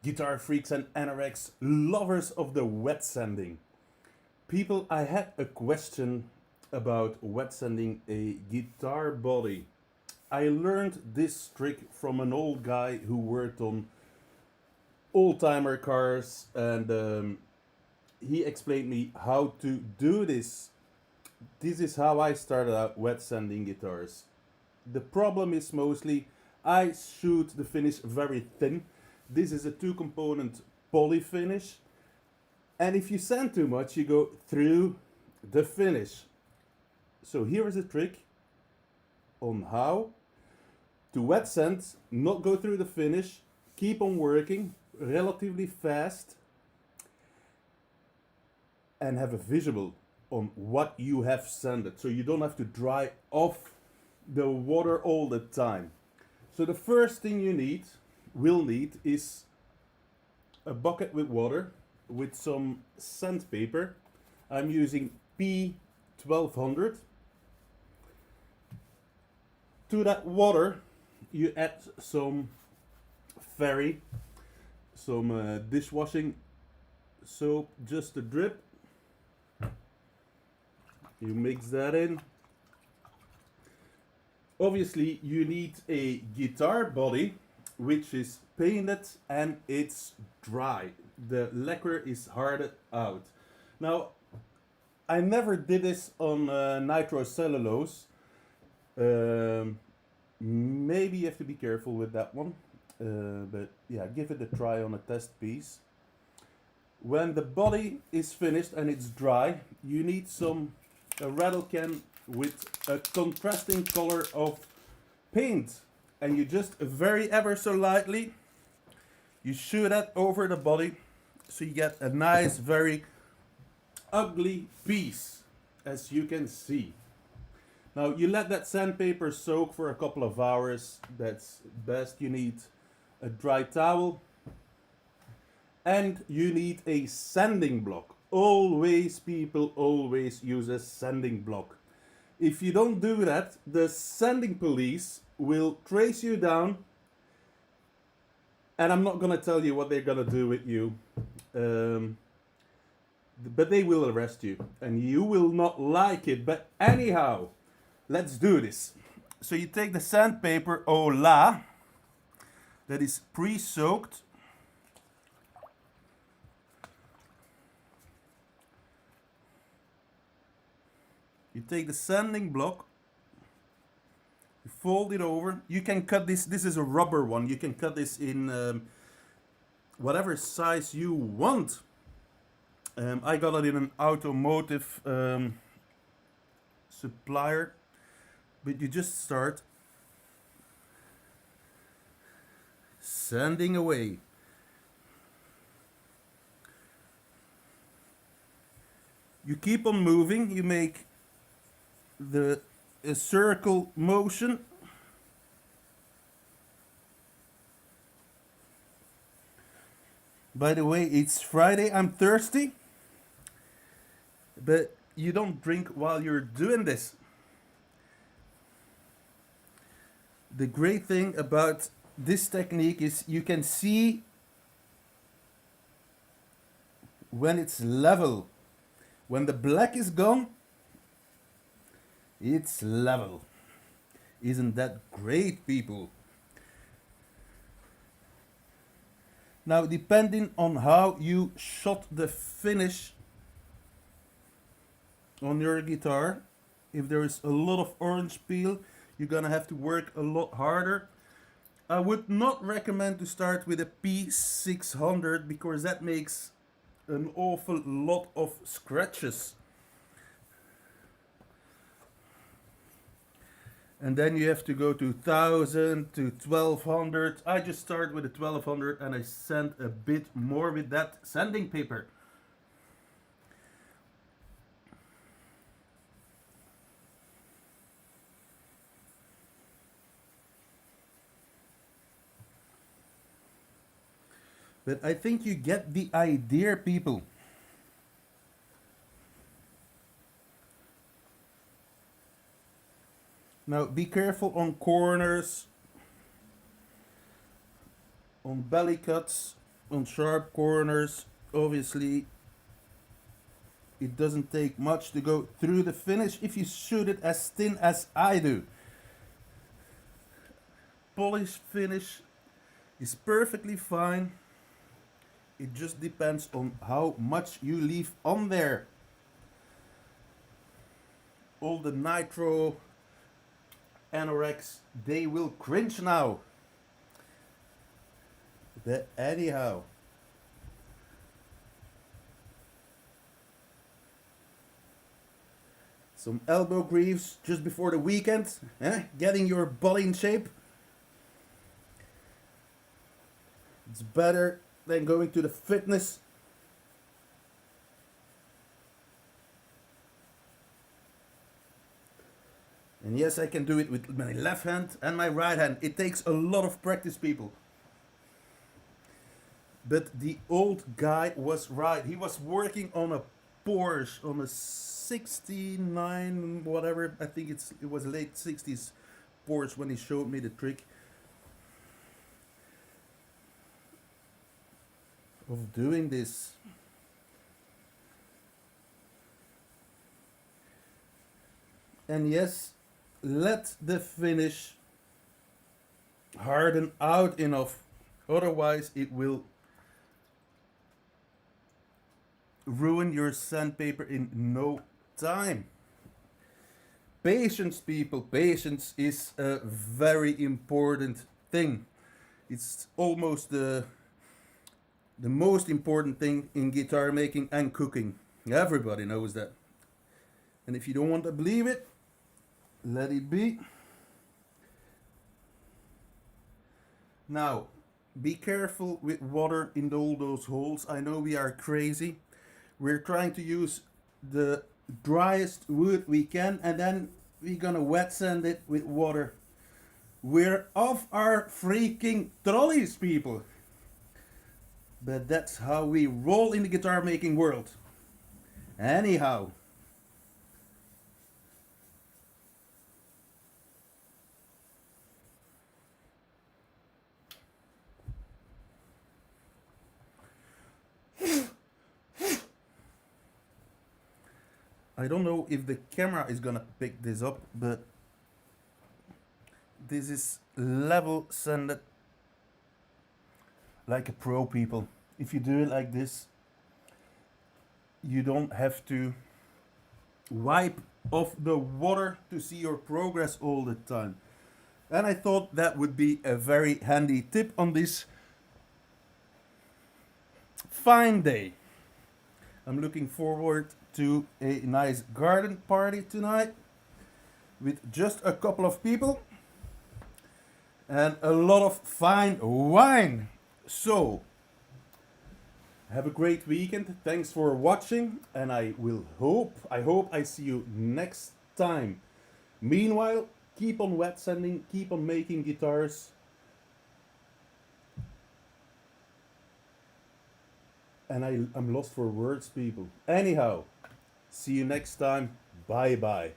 guitar freaks and anoraks, lovers of the wet sanding. People, I had a question about wet sanding a guitar body. I learned this trick from an old guy who worked on old-timer cars, and he explained me how to do this. This is how I started out wet sanding guitars. The problem is mostly I shoot the finish very thin. This is a two-component poly finish, and if you sand too much, you go through the finish. So here is a trick on how to wet sand, not go through the finish, keep on working relatively fast, and have a visual on what you have sanded, so you don't have to dry off the water all the time. So the first thing you will need is a bucket with water with some sandpaper. I'm using P1200. To that water you add some Fairy, some dishwashing soap, just a drip. You mix that in. Obviously you need a guitar body which is painted and it's dry. The lacquer is hardened out. Now, I never did this on nitrocellulose. Maybe you have to be careful with that one. But yeah, give it a try on a test piece. When the body is finished and it's dry, you need a rattle can with a contrasting color of paint, and you just very ever so lightly you shoot that over the body, so you get a nice very ugly piece, as you can see. Now you let that sandpaper soak for a couple of hours. That's best. You need a dry towel and you need a sanding block. Always, people always use a sanding block. If you don't do that, the sanding police will trace you down, and I'm not gonna tell you what they're gonna do with you, but they will arrest you, and you will not like it. But anyhow, let's do this. So you take the sandpaper Ola that is pre-soaked. You take the sanding block, you fold it over. You can cut this. This is a rubber one. You can cut this in whatever size you want. I got it in an automotive supplier. But you just start sanding away. You keep on moving. You make a circle motion. By the way, it's Friday. I'm thirsty. But you don't drink while you're doing this. The great thing about this technique is you can see when it's level. When the black is gone, it's level. Isn't that great, people? Now, depending on how you shot the finish on your guitar, if there is a lot of orange peel, you're gonna have to work a lot harder. I would not recommend to start with a P600 because that makes an awful lot of scratches. And then you have to go to 1000 to 1200. I just start with a 1200 and I sand a bit more with that sanding paper. But I think you get the idea, people. Now be careful on corners, on belly cuts, on sharp corners. Obviously, it doesn't take much to go through the finish if you shoot it as thin as I do. Polish finish is perfectly fine. It just depends on how much you leave on there. All the nitro anoraks, they will cringe now. But anyhow. Some elbow greaves just before the weekend, getting your body in shape. It's better than going to the fitness. And yes, I can do it with my left hand and my right hand. It takes a lot of practice, people. But the old guy was right. He was working on a Porsche, on a 69, whatever. I think it was late 60s Porsche when he showed me the trick of doing this. And yes, let the finish harden out enough, otherwise it will ruin your sandpaper in no time. Patience, people, patience is a very important thing. It's almost the most important thing in guitar making and cooking. Everybody knows that. And if you don't want to believe it, let it be. Now, be careful with water in all those holes. I know we are crazy. We're trying to use the driest wood we can, and then we're gonna wet sand it with water. We're off our freaking trolleys, people. But that's how we roll in the guitar making world. Anyhow. I don't know if the camera is gonna pick this up, but this is level sanded like a pro, people. If you do it like this, you don't have to wipe off the water to see your progress all the time. And I thought that would be a very handy tip on this fine day. I'm looking forward to a nice garden party tonight with just a couple of people and a lot of fine wine. So, have a great weekend. Thanks for watching, and I hope I see you next time. Meanwhile, keep on wet sanding, keep on making guitars. And I'm lost for words, people. Anyhow, see you next time. Bye bye.